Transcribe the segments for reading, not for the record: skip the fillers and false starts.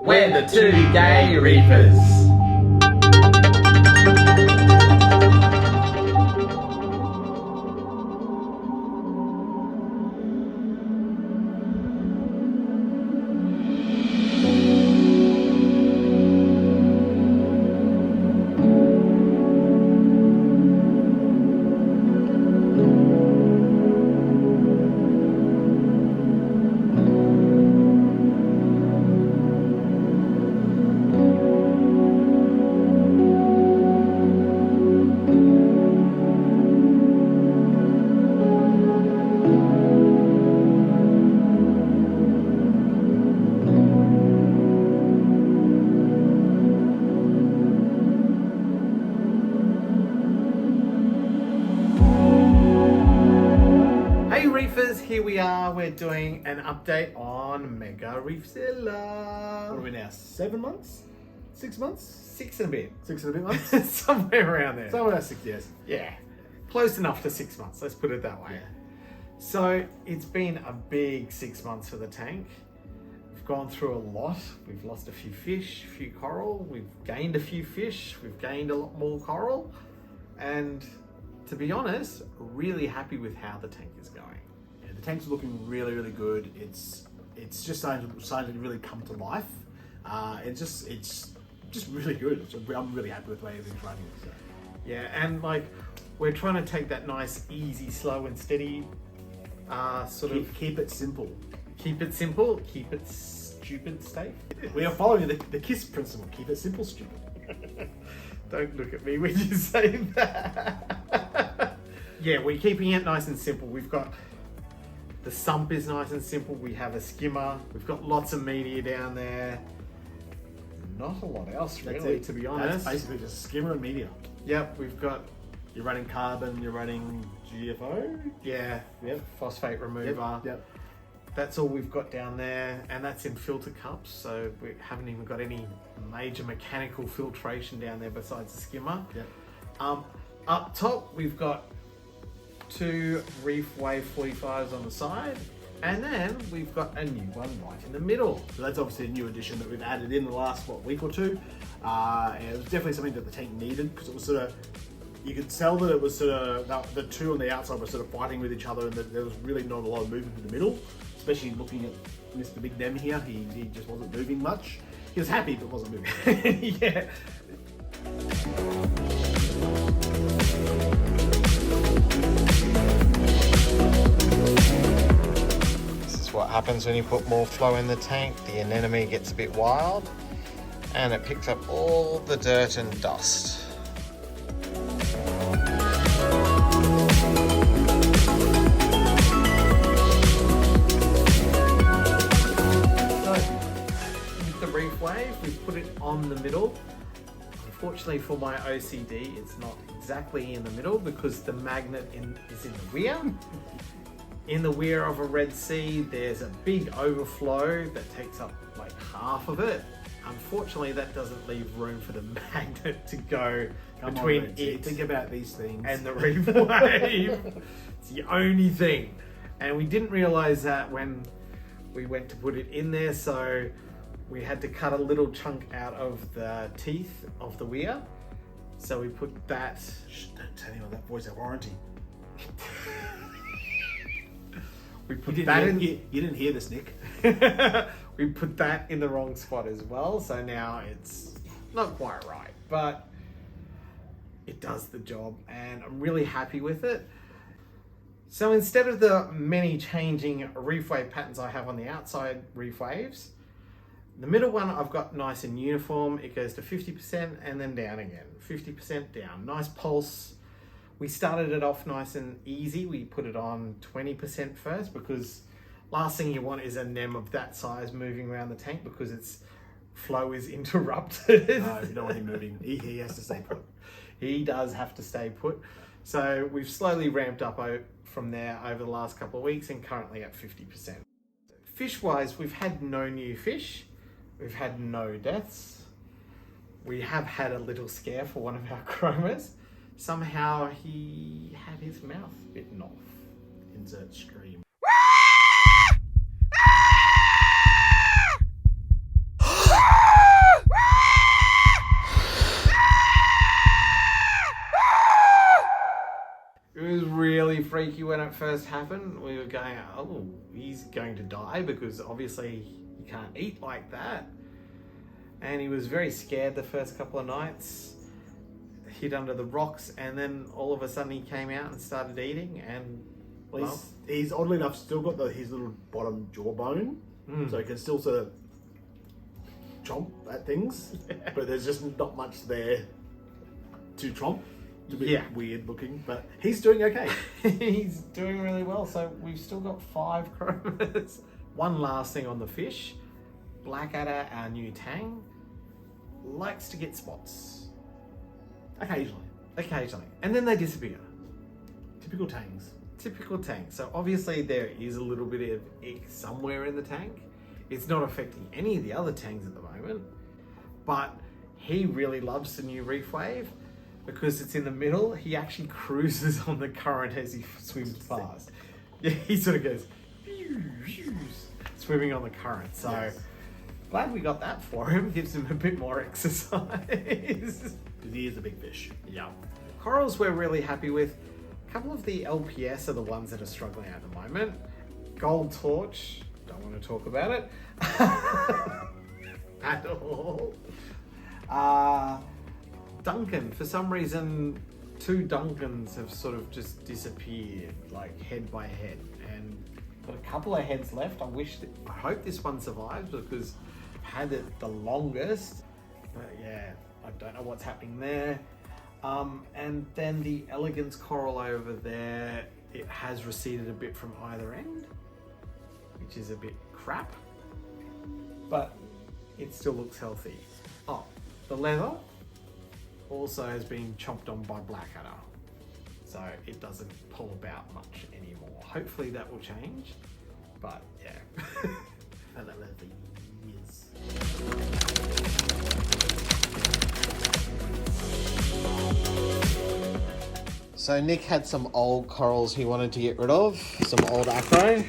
We're the two Gay Reefers. Here we are, we're doing an update on Mega Reefzilla. What are we now, 7 months? 6 months? 6 and a bit. 6 and a bit months? Somewhere around there. Somewhere around 6 years. Yeah, close enough to 6 months, let's put it that way. Yeah. So it's been a big 6 months for the tank. We've gone through a lot. We've lost a few fish, a few coral. We've gained a few fish. We've gained a lot more coral. And to be honest, really happy with how the tank is going. The tank's looking really, really good. It's just starting to really come to life. It's just really good. I'm really happy with the way everything's running. So. Yeah, and like we're trying to take that nice, easy, slow and steady keep it simple. Keep it simple, keep it stupid safe. We are following the KISS principle. Keep it simple, stupid. Don't look at me when you say that. Yeah, we're keeping it nice and simple. We've got the sump is nice and simple. We have a skimmer. We've got lots of media down there. Not a lot else really, to be honest. That's basically just skimmer and media. Yep, we've got... You're running carbon, you're running GFO? Yeah, Yep. Phosphate remover. Yep. That's all we've got down there, and that's in filter cups, so we haven't even got any major mechanical filtration down there besides the skimmer. Yep. Up top, we've got 2 reefWAVE 45s on the side, and then we've got a new one right in the middle. So that's obviously a new addition that we've added in the last week or two. And it was definitely something that the tank needed, because it was sort of, you could tell that it was sort of, the two on the outside were sort of fighting with each other, and that there was really not a lot of movement in the middle, especially looking at Mr. Big Nem here. He just wasn't moving much. He was happy but wasn't moving. Yeah. What happens when you put more flow in the tank. The anemone gets a bit wild and it picks up all the dirt and dust. So with the reefWAVE, we put it on the middle. Unfortunately for my OCD, it's not exactly in the middle because the magnet is in the rear. In the weir of a Red Sea, there's a big overflow that takes up like half of it. Unfortunately, that doesn't leave room for the magnet to go between it. Think about these things. And the reefWAVE. It's the only thing. And we didn't realize that when we went to put it in there, so we had to cut a little chunk out of the teeth of the weir. So we put that... Shh, don't tell anyone that voice out warranty. We put that in. You didn't hear this, Nick. We put that in the wrong spot as well, so now it's not quite right, but it does the job, and I'm really happy with it. So instead of the many changing reefWAVE patterns I have on the outside reefWAVEs, the middle one I've got nice and uniform. It goes to 50% and then down again, 50% down. Nice pulse. We started it off nice and easy. We put it on 20% first because last thing you want is a nem of that size moving around the tank because its flow is interrupted. No, you don't want him moving. He has to stay put. He does have to stay put. So we've slowly ramped up from there over the last couple of weeks and currently at 50%. Fish-wise, we've had no new fish. We've had no deaths. We have had a little scare for one of our chromas. Somehow he had his mouth bitten off. Insert scream. freaky when it first happened. We were going, oh, he's going to die because obviously you can't eat like that. And he was very scared the first couple of nights, hid under the rocks, and then all of a sudden he came out and started eating. And well, he's oddly enough still got his little bottom jawbone, so he can still sort of chomp at things, but there's just not much there to chomp. It's a bit weird looking, but he's doing okay. He's doing really well. So we've still got 5 chromas. One last thing on the fish. Blackadder, our new tang, likes to get spots. Occasionally. And then they disappear. Typical tangs. Typical tank. So obviously there is a little bit of ick somewhere in the tank. It's not affecting any of the other tanks at the moment, but he really loves the new reefWAVE because it's in the middle. He actually cruises on the current as he swims past. Yeah, he sort of goes swimming on the current. So yes. Glad we got that for him. Gives him a bit more exercise. Because he is a big fish. Yeah. Corals we're really happy with. A couple of the LPS are the ones that are struggling at the moment. Gold Torch, don't want to talk about it at all. Duncan, for some reason, 2 Duncans have sort of just disappeared, like head by head, and got a couple of heads left. I hope this one survives because I've had it the longest, but yeah, I don't know what's happening there. And then the Elegance Coral over there, it has receded a bit from either end, which is a bit crap, but it still looks healthy. Oh, the leather also has been chomped on by Blackadder, so it doesn't pull about much anymore. Hopefully that will change, but yeah. And that leather is. So Nick had some old corals he wanted to get rid of, some old acro.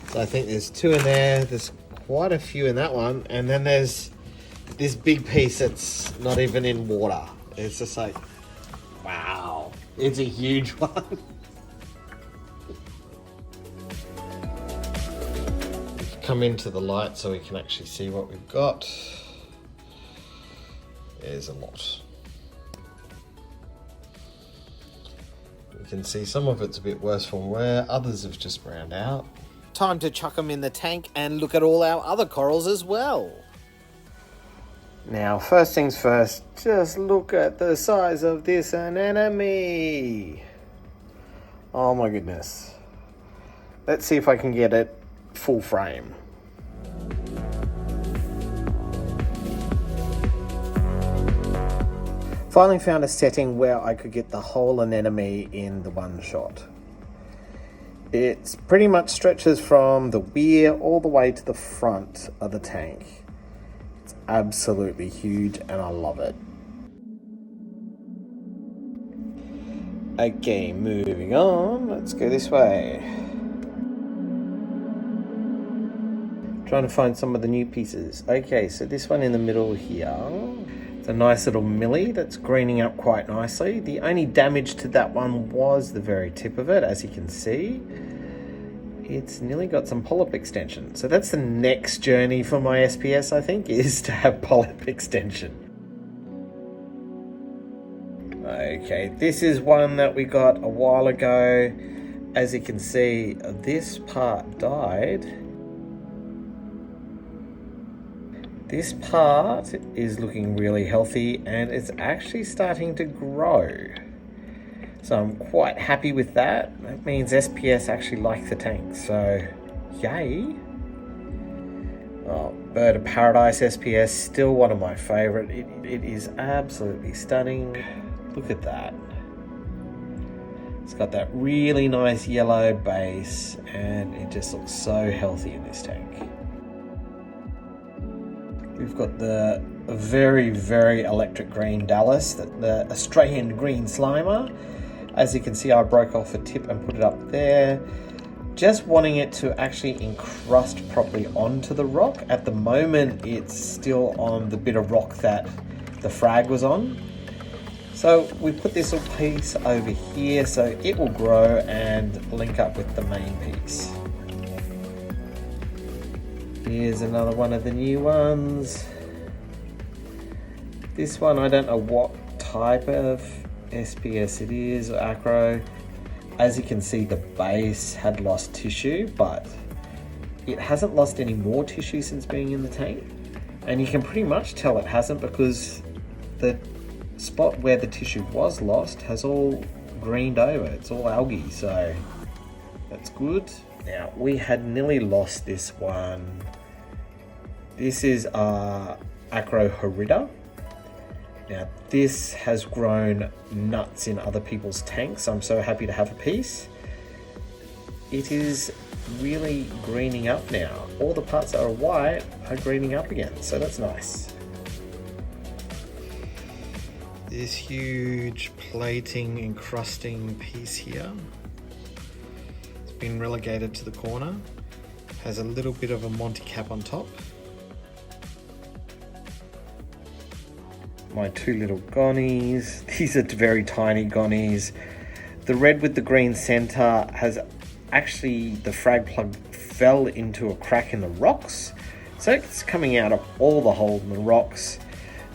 So I think there's 2 in there, there's quite a few in that one, and then there's this big piece that's not even in water. It's just like, wow, it's a huge one. Come into the light so we can actually see what we've got. There's a lot. You can see some of it's a bit worse from wear, others have just browned out. Time to chuck them in the tank and look at all our other corals as well. Now, first things first, just look at the size of this anemone. Oh my goodness. Let's see if I can get it full frame. Finally found a setting where I could get the whole anemone in the one shot. It pretty much stretches from the weir all the way to the front of the tank. It's absolutely huge and I love it. Okay, moving on. Let's go this way. Trying to find some of the new pieces. Okay, so this one in the middle here. It's a nice little millie that's greening up quite nicely. The only damage to that one was the very tip of it, as you can see. It's nearly got some polyp extension. So that's the next journey for my SPS, I think, is to have polyp extension. Okay, this is one that we got a while ago. As you can see, this part died. This part is looking really healthy and it's actually starting to grow. So I'm quite happy with that. That means SPS actually like the tank, so yay. Oh, Bird of Paradise SPS, still one of my favorite. It is absolutely stunning. Look at that. It's got that really nice yellow base and it just looks so healthy in this tank. We've got the very, very electric green Dallas, the Australian green slimer. As you can see, I broke off a tip and put it up there. Just wanting it to actually encrust properly onto the rock. At the moment, it's still on the bit of rock that the frag was on. So we put this little piece over here so it will grow and link up with the main piece. Here's another one of the new ones. This one, I don't know what type of SPS it is, or acro. As you can see, the base had lost tissue, but it hasn't lost any more tissue since being in the tank. And you can pretty much tell it hasn't, because the spot where the tissue was lost has all greened over. It's all algae, so that's good. Now, we had nearly lost this one. This is our Acro Horrida. Now, this has grown nuts in other people's tanks. I'm so happy to have a piece. It is really greening up now. All the parts that are white are greening up again, so that's nice. This huge plating encrusting piece here, it's been relegated to the corner, has a little bit of a Monty cap on top. My two little gonnies, these are very tiny gonnies. The red with the green center has actually, the frag plug fell into a crack in the rocks, so it's coming out of all the holes in the rocks.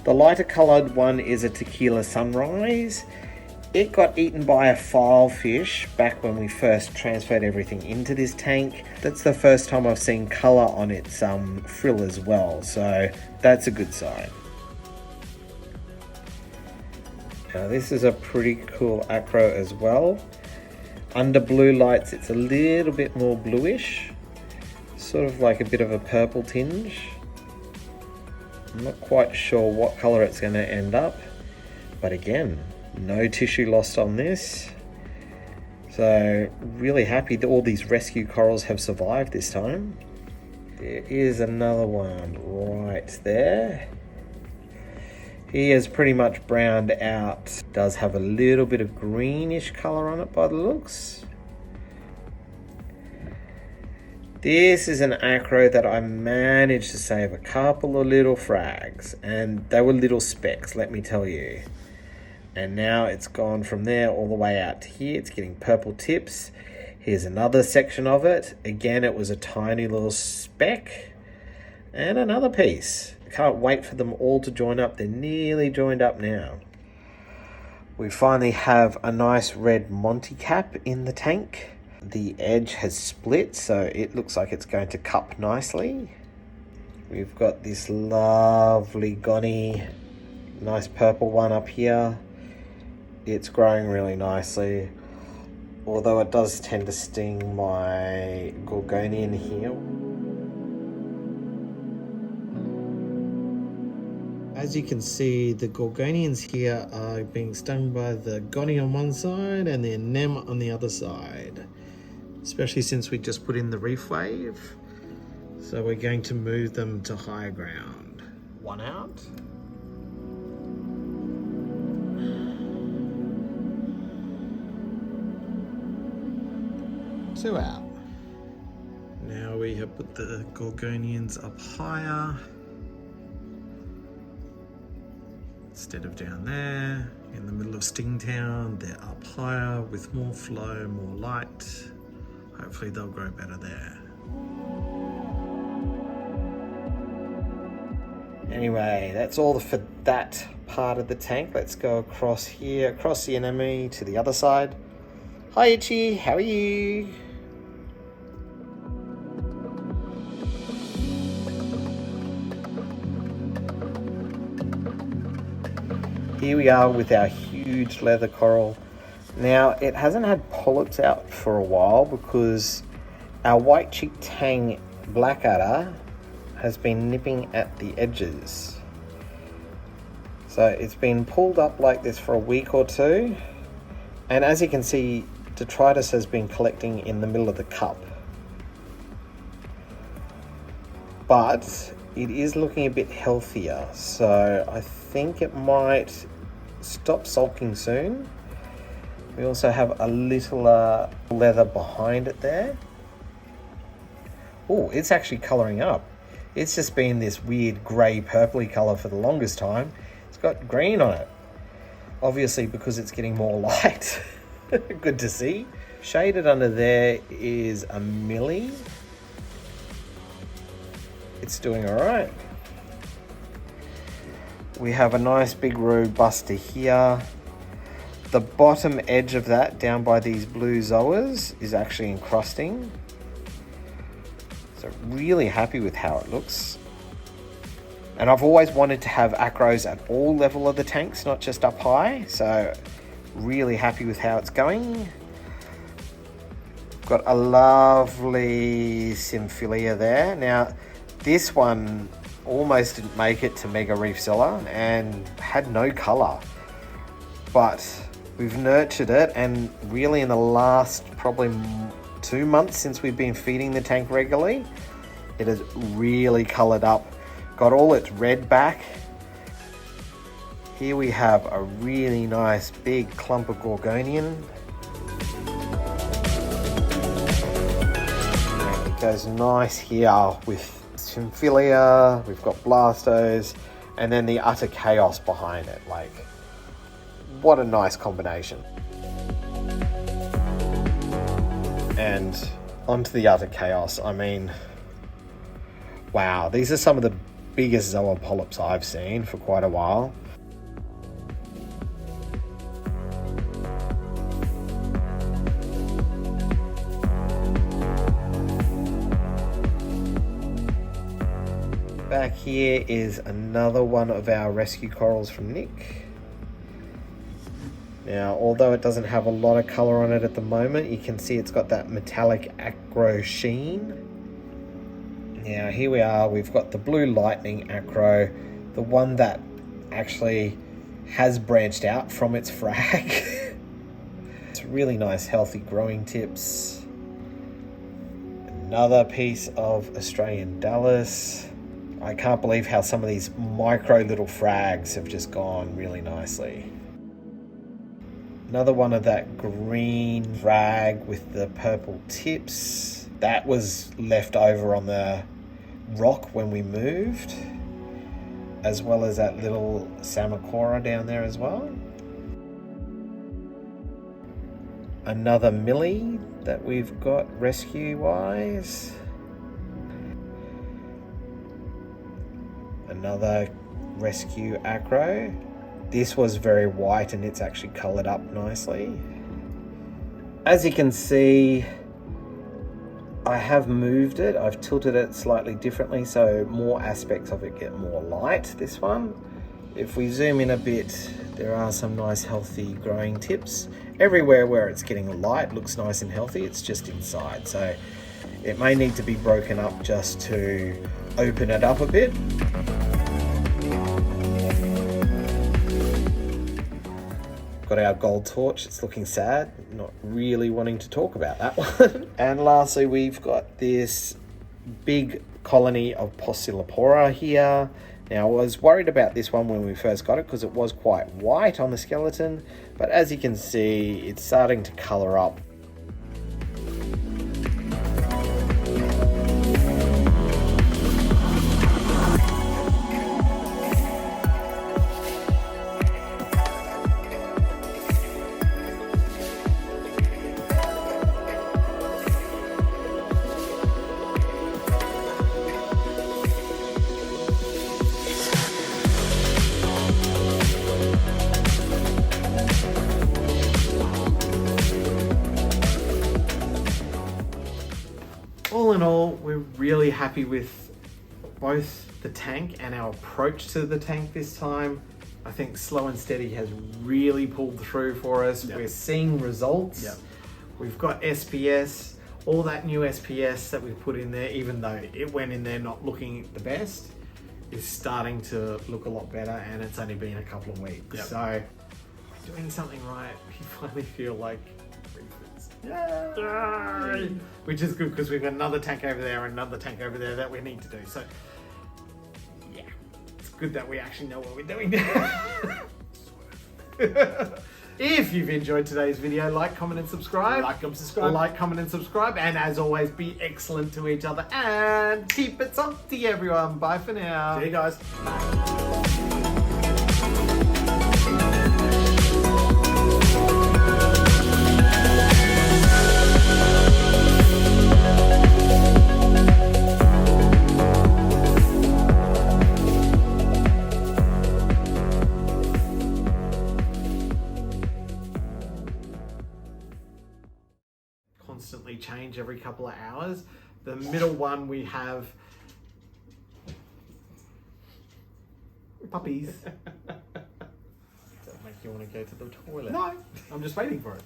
The lighter colored one is a Tequila Sunrise. It got eaten by a filefish back when we first transferred everything into this tank. That's the first time I've seen color on its frill as well, so that's a good sign. Now this is a pretty cool acro as well. Under blue lights it's a little bit more bluish, sort of like a bit of a purple tinge. I'm not quite sure what color it's going to end up, but again, no tissue lost on this. So really happy that all these rescue corals have survived this time. There is another one right there. He is pretty much browned out. Does have a little bit of greenish color on it by the looks. This is an acro that I managed to save a couple of little frags, and they were little specks, let me tell you. And now it's gone from there all the way out to here. It's getting purple tips. Here's another section of it. Again, it was a tiny little speck. And another piece. Can't wait for them all to join up. They're nearly joined up now. We finally have a nice red Monty cap in the tank. The edge has split, so it looks like it's going to cup nicely. We've got this lovely gonny, nice purple one up here. It's growing really nicely, although it does tend to sting my Gorgonian here. As you can see, the Gorgonians here are being stung by the gonny on one side and the anemone on the other side, especially since we just put in the reefWAVE. So we're going to move them to higher ground. One out. Two out. Now we have put the Gorgonians up higher. Instead of down there, in the middle of Stingtown, they're up higher with more flow, more light. Hopefully they'll grow better there. Anyway, that's all for that part of the tank. Let's go across here, across the Anemone to the other side. Hi Itchy, how are you? Here we are with our huge leather coral. Now, it hasn't had polyps out for a while because our white-cheeked tang blackadder has been nipping at the edges. So it's been pulled up like this for a week or two. And as you can see, detritus has been collecting in the middle of the cup. But it is looking a bit healthier. So I think it might stop sulking soon. We also have a little leather behind it there. Oh, it's actually colouring up. It's just been this weird grey purpley colour for the longest time. It's got green on it. obviously because it's getting more light. Good to see. Shaded under there is a millie. It's doing all right. We have a nice big robuster here. The bottom edge of that down by these blue zoas is actually encrusting. So really happy with how it looks. And I've always wanted to have acros at all level of the tanks, not just up high. So really happy with how it's going. Got a lovely Symphilia there. Now, this one almost didn't make it to Mega Reefzilla and had no color. But we've nurtured it, and really in the last probably 2 months since we've been feeding the tank regularly, it has really colored up. Got all its red back. Here we have a really nice big clump of Gorgonian. And it goes nice here with Symphilia, we've got Blastos, and then the utter chaos behind it. Like, what a nice combination. And onto the utter chaos. I mean, wow, these are some of the biggest zoa polyps I've seen for quite a while. Back here is another one of our rescue corals from Nick. Now, although it doesn't have a lot of color on it at the moment, you can see it's got that metallic acro sheen. Now, here we are, we've got the blue lightning acro, the one that actually has branched out from its frag. It's really nice, healthy growing tips. Another piece of Australian Dallas. I can't believe how some of these micro little frags have just gone really nicely. Another one of that green frag with the purple tips. That was left over on the rock when we moved, as well as that little Samacora down there as well. Another millie that we've got rescue-wise. Another rescue acro. This was very white and it's actually coloured up nicely. As you can see, I have moved it. I've tilted it slightly differently so more aspects of it get more light, this one. If we zoom in a bit, there are some nice healthy growing tips. Everywhere where it's getting light looks nice and healthy, it's just inside. So it may need to be broken up just to open it up a bit. Got our gold torch, it's looking sad, not really wanting to talk about that one. And lastly, we've got this big colony of Postulipora here. Now, I was worried about this one when we first got it because it was quite white on the skeleton, but as you can see, it's starting to colour up. All in all, we're really happy with both the tank and our approach to the tank this time. I think Slow and Steady has really pulled through for us. Yep. We're seeing results. Yep. We've got SPS, all that new SPS that we put in there, even though it went in there not looking the best, is starting to look a lot better, and it's only been a couple of weeks. Yep. So we're doing something right. We finally feel like Yay! Which is good because we've got another tank over there and another tank over there that we need to do. So yeah, it's good that we actually know what we're doing. If you've enjoyed today's video, like, comment and subscribe. Like, comment and subscribe. And as always, be excellent to each other and keep it salty, everyone. Bye for now. See you guys. Bye. couple of hours. The middle one we have Puppies. Does that make you want to go to the toilet? No, I'm just waiting for it.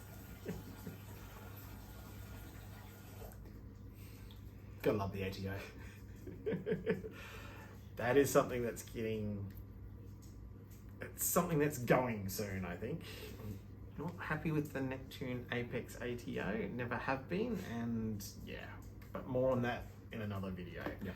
Gotta love the ATO. That is something that's it's something that's going soon, I think. I'm not happy with the Neptune Apex ATO, never have been, and yeah, but more on that in another video. Yeah.